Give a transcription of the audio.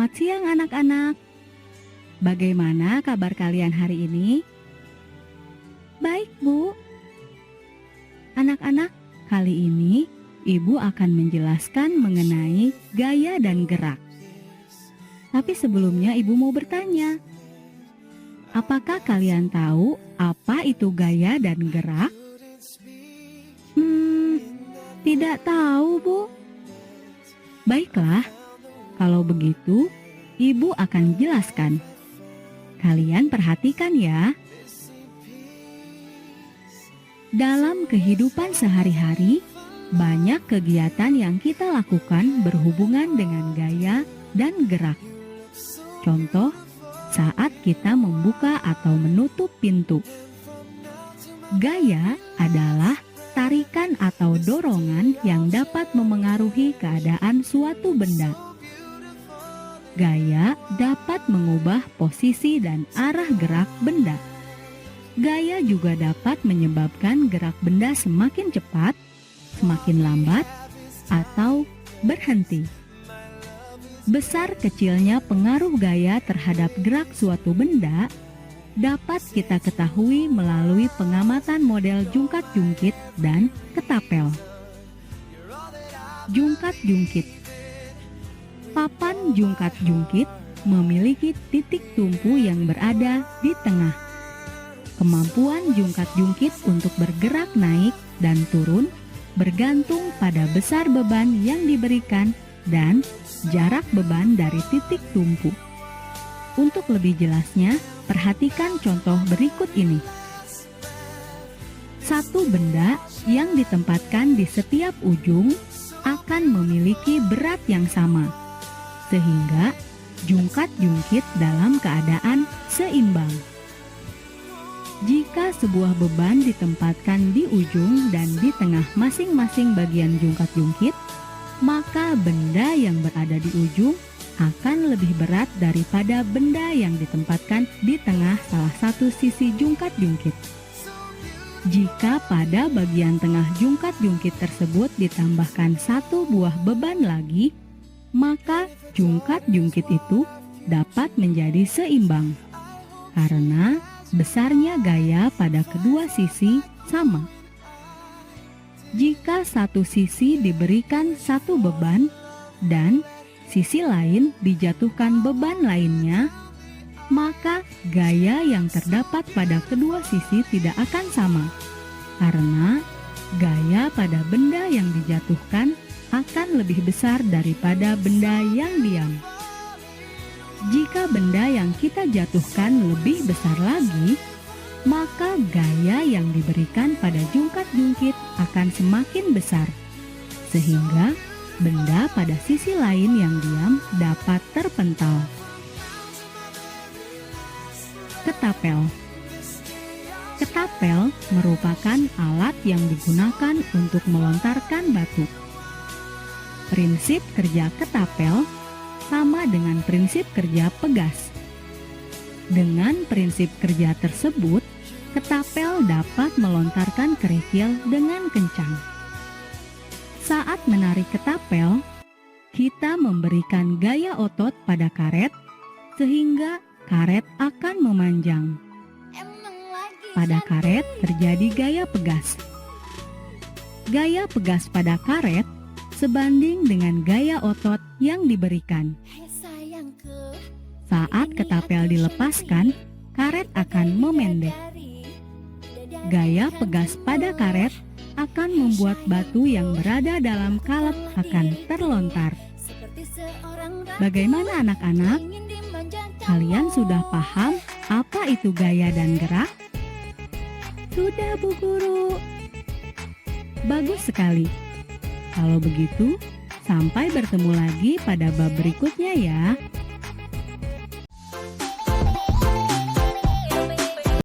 Selamat siang anak-anak. Bagaimana kabar kalian hari ini? Baik, Bu. Anak-anak, kali ini Ibu akan menjelaskan mengenai gaya dan gerak. Tapi sebelumnya Ibu mau bertanya, apakah kalian tahu apa itu gaya dan gerak? Tidak tahu, Bu. Baiklah, kalau begitu Ibu akan jelaskan. Kalian perhatikan ya. Dalam kehidupan sehari-hari, banyak kegiatan yang kita lakukan berhubungan dengan gaya dan gerak. Contoh, saat kita membuka atau menutup pintu. Gaya adalah tarikan atau dorongan yang dapat memengaruhi keadaan suatu benda. Gaya dapat mengubah posisi dan arah gerak benda. Gaya juga dapat menyebabkan gerak benda semakin cepat, semakin lambat, atau berhenti. Besar kecilnya pengaruh gaya terhadap gerak suatu benda dapat kita ketahui melalui pengamatan model jungkat-jungkit dan ketapel. Jungkat-jungkit. Papan jungkat-jungkit memiliki titik tumpu yang berada di tengah. Kemampuan jungkat-jungkit untuk bergerak naik dan turun bergantung pada besar beban yang diberikan dan jarak beban dari titik tumpu. Untuk lebih jelasnya, perhatikan contoh berikut ini. Satu benda yang ditempatkan di setiap ujung akan memiliki berat yang sama, sehingga jungkat-jungkit dalam keadaan seimbang. Jika sebuah beban ditempatkan di ujung dan di tengah masing-masing bagian jungkat-jungkit, maka benda yang berada di ujung akan lebih berat daripada benda yang ditempatkan di tengah salah satu sisi jungkat-jungkit. Jika pada bagian tengah jungkat-jungkit tersebut ditambahkan satu buah beban lagi, maka jungkat-jungkit itu dapat menjadi seimbang, karena besarnya gaya pada kedua sisi sama. Jika satu sisi diberikan satu beban dan sisi lain dijatuhkan beban lainnya, maka gaya yang terdapat pada kedua sisi tidak akan sama, karena gaya pada benda yang dijatuhkan akan lebih besar daripada benda yang diam. Jika benda yang kita jatuhkan lebih besar lagi, maka gaya yang diberikan pada jungkat-jungkit akan semakin besar, sehingga benda pada sisi lain yang diam dapat terpental. Ketapel. Ketapel merupakan alat yang digunakan untuk melontarkan batu. Prinsip kerja ketapel sama dengan prinsip kerja pegas. Dengan prinsip kerja tersebut, ketapel dapat melontarkan kerikil dengan kencang. Saat menarik ketapel, kita memberikan gaya otot pada karet sehingga karet akan memanjang. Pada karet terjadi gaya pegas. Gaya pegas pada karet sebanding dengan gaya otot yang diberikan. Saat ketapel dilepaskan, karet akan memendek. Gaya pegas pada karet akan membuat batu yang berada dalam kalep akan terlontar. Bagaimana anak-anak? Kalian sudah paham apa itu gaya dan gerak? Sudah, Bu Guru. Bagus sekali. Kalau begitu, sampai bertemu lagi pada bab berikutnya ya.